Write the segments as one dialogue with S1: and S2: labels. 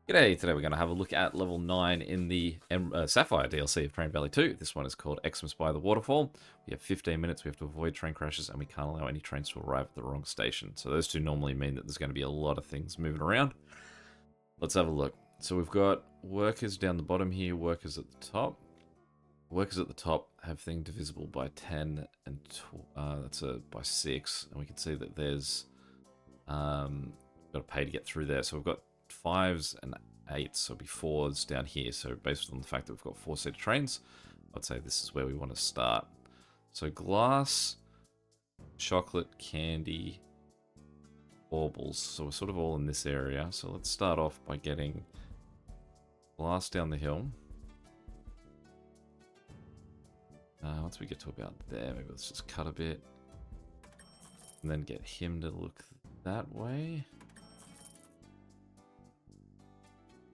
S1: G'day, today we're going to have a look at level 9 in the Sapphire DLC of Train Valley 2. This one is called Xmas by the Waterfall. We have 15 minutes, we have to avoid train crashes, and we can't allow any trains to arrive at the wrong station. So those two normally mean that there's going to be a lot of things moving around. Let's have a look. So we've got workers down the bottom here, workers at the top. Workers at the top have thing divisible by 10 and by 6. And we can see that there's got to pay to get through there. So we've got 5s and 8s, so it'll be 4s down here. So based on the fact that we've got 4-seater trains, I'd say this is where we want to start. So glass, chocolate, candy, baubles. So we're sort of all in this area. So let's start off by getting glass down the hill. Once we get to about there, maybe let's just cut a bit. And then get him to look that way.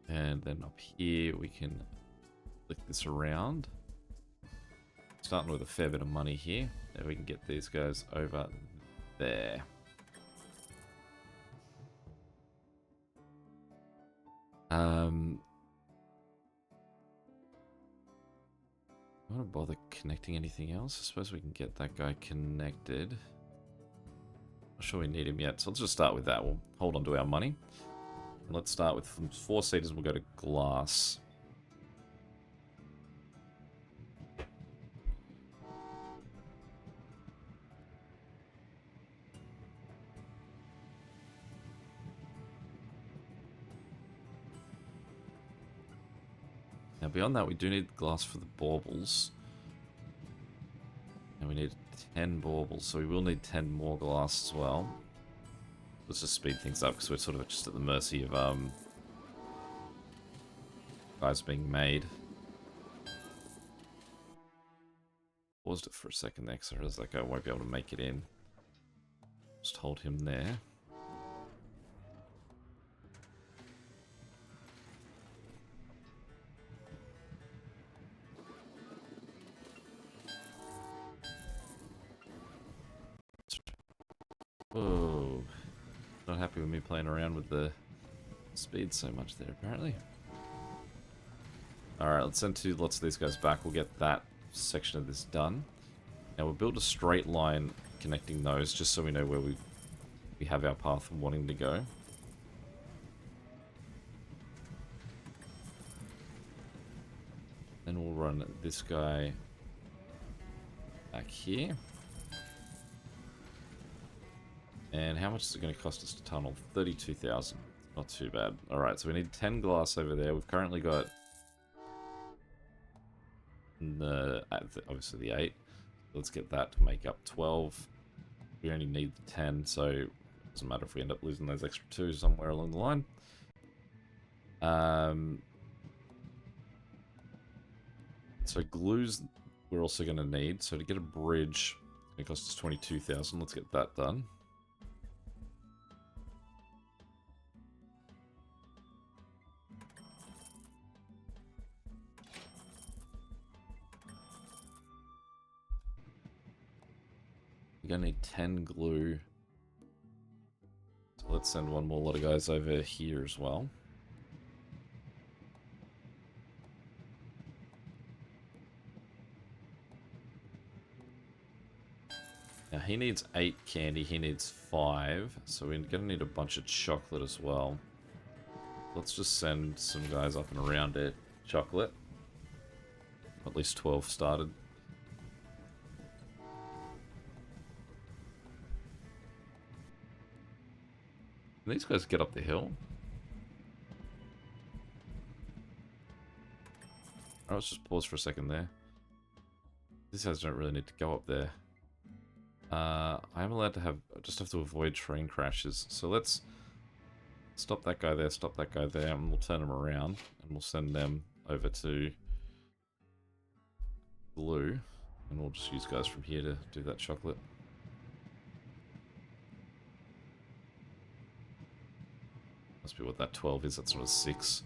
S1: And then up here, we can flick this around. Starting with a fair bit of money here. And we can get these guys over there. I don't bother connecting anything else. I suppose we can get that guy connected. Not sure we need him yet, so let's just start with that. We'll hold on to our money. And let's start with 4-seaters. We'll go to glass. Now beyond that, we do need glass for the baubles. And we need 10 baubles, so we will need 10 more glass as well. Let's just speed things up because we're sort of just at the mercy of guys being made. Paused it for a second there because I realized that guy won't be able to make it in. Just hold him there. Oh, not happy with me playing around with the speed so much there, apparently. Alright, let's send lots of these guys back. We'll get that section of this done. Now we'll build a straight line connecting those, just so we know where we have our path wanting to go. Then we'll run this guy back here. And how much is it going to cost us to tunnel? 32,000. Not too bad. Alright, so we need 10 glass over there. We've currently got obviously the 8. Let's get that to make up 12. We only need 10, so it doesn't matter if we end up losing those extra 2 somewhere along the line. So glues we're also going to need. So to get a bridge, it costs us 22,000. Let's get that done. We're going to need 10 glue. So let's send one more lot of guys over here as well. Now he needs 8 candy, he needs 5, so we're going to need a bunch of chocolate as well. Let's just send some guys up and around it. Chocolate. At least 12 started. Can these guys get up the hill? Alright, let's just pause for a second there. These guys don't really need to go up there. I am allowed to just have to avoid train crashes. So let's stop that guy there, and we'll turn them around, and we'll send them over to blue, and we'll just use guys from here to do that chocolate. Must be what that 12 is, that's not a 6.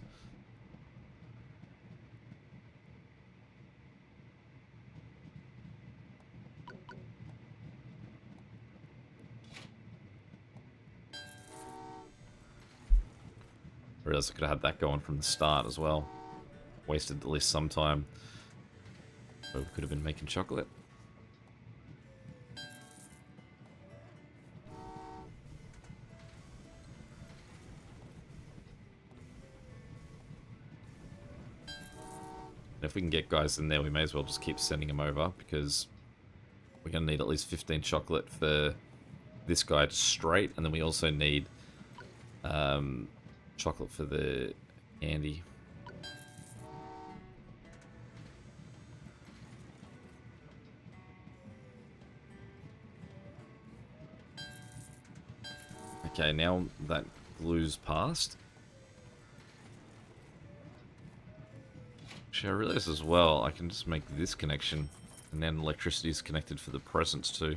S1: I realized I could have had that going from the start as well. Wasted at least some time. So we could have been making chocolate. And if we can get guys in there, we may as well just keep sending them over, because we're going to need at least 15 chocolate for this guy to straight, and then we also need chocolate for the Andy. Okay, now that glue's passed. Actually, I realize as well, I can just make this connection, and then electricity is connected for the presents too.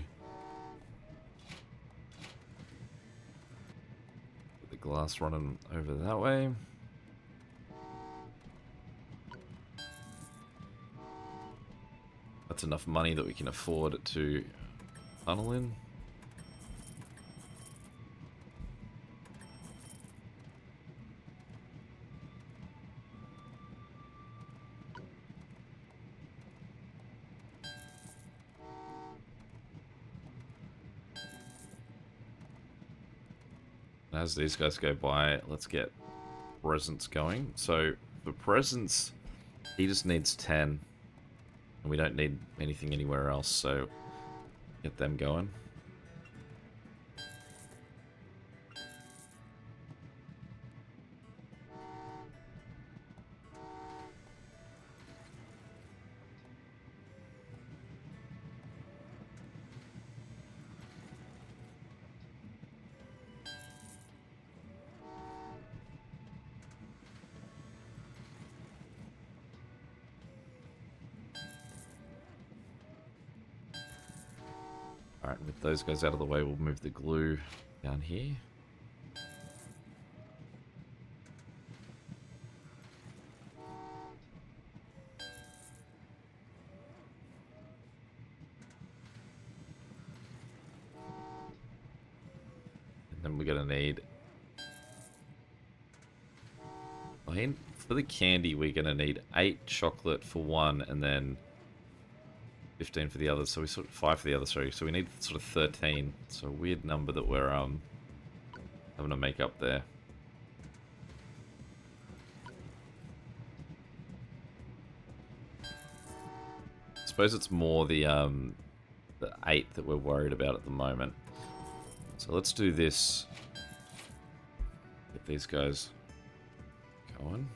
S1: Put the glass running over that way. That's enough money that we can afford to funnel in. As these guys go by, let's get presents going. So for presents, he just needs 10. And we don't need anything anywhere else, so get them going. Alright, with those guys out of the way, we'll move the glue down here. And then we're going to need... for the candy, we're going to need 8 chocolate for one, and then 15 for the others, so we sort of 5 for the other, sorry. So we need sort of 13. So a weird number that we're having to make up there. I suppose it's more the 8 that we're worried about at the moment. So let's do this. Get these guys going.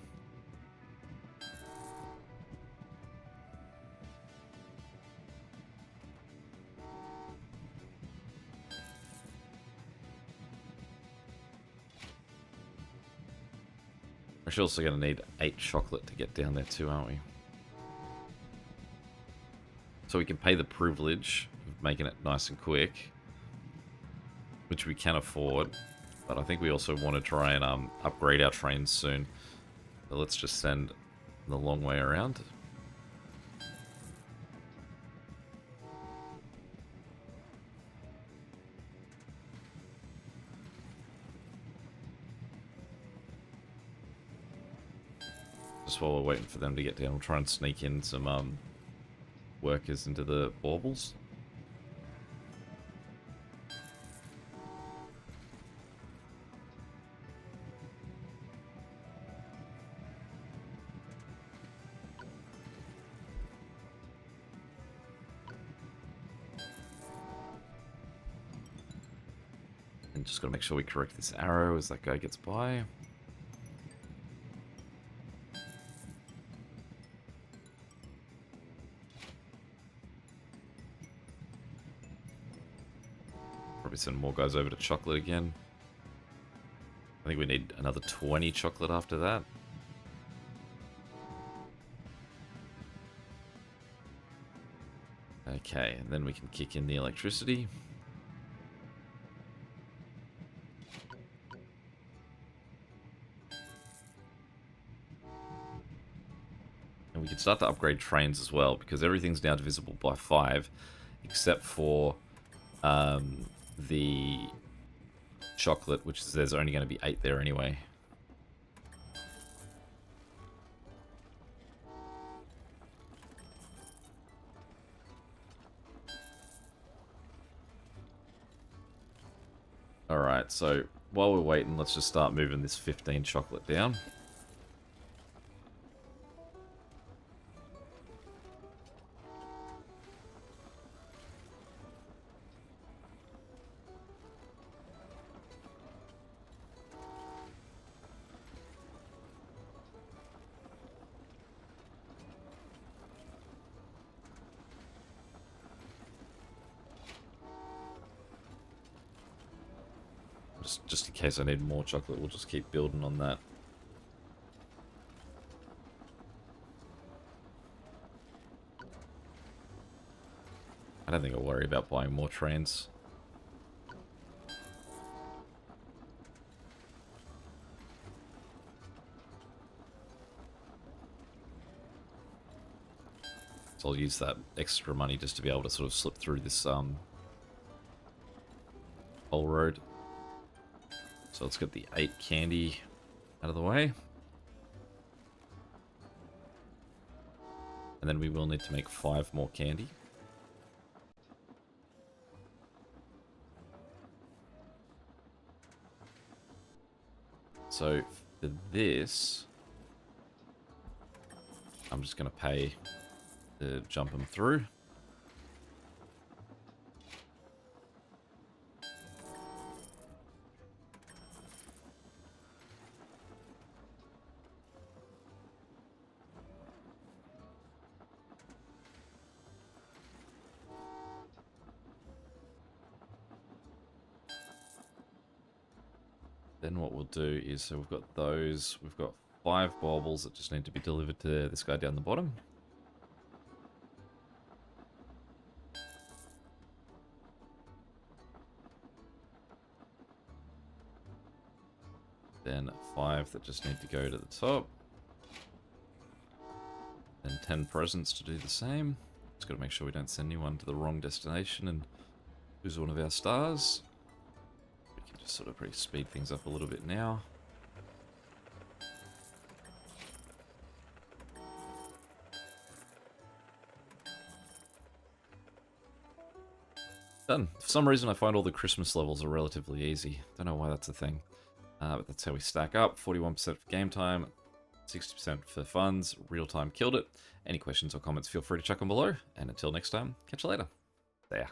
S1: We're also going to need 8 chocolate to get down there too, aren't we? So we can pay the privilege of making it nice and quick, which we can afford, but I think we also want to try and upgrade our trains soon. So let's just send the long way around. Just while we're waiting for them to get down, we'll try and sneak in some workers into the baubles. And just gotta make sure we correct this arrow as that guy gets by. Probably send more guys over to chocolate again. I think we need another 20 chocolate after that. Okay, and then we can kick in the electricity. And we can start to upgrade trains as well, because everything's now divisible by 5, except for the chocolate, which is, there's only going to be 8 there anyway. Alright, so while we're waiting, let's just start moving this 15 chocolate down. Just in case I need more chocolate, we'll just keep building on that. I don't think I'll worry about buying more trains. So I'll use that extra money just to be able to sort of slip through this whole road. So let's get the 8 candy out of the way. And then we will need to make 5 more candy. So for this, I'm just going to pay to jump them through. Then what we'll do is, so we've got those, we've got 5 baubles that just need to be delivered to this guy down the bottom. Then 5 that just need to go to the top. Then 10 presents to do the same. Just got to make sure we don't send anyone to the wrong destination and lose one of our stars. We can just sort of pretty speed things up a little bit now. Done. For some reason I find all the Christmas levels are relatively easy. Don't know why that's a thing. But that's how we stack up. 41% for game time, 60% for funds. Real time killed it. Any questions or comments, feel free to chuck them below. And until next time, catch you later. See ya.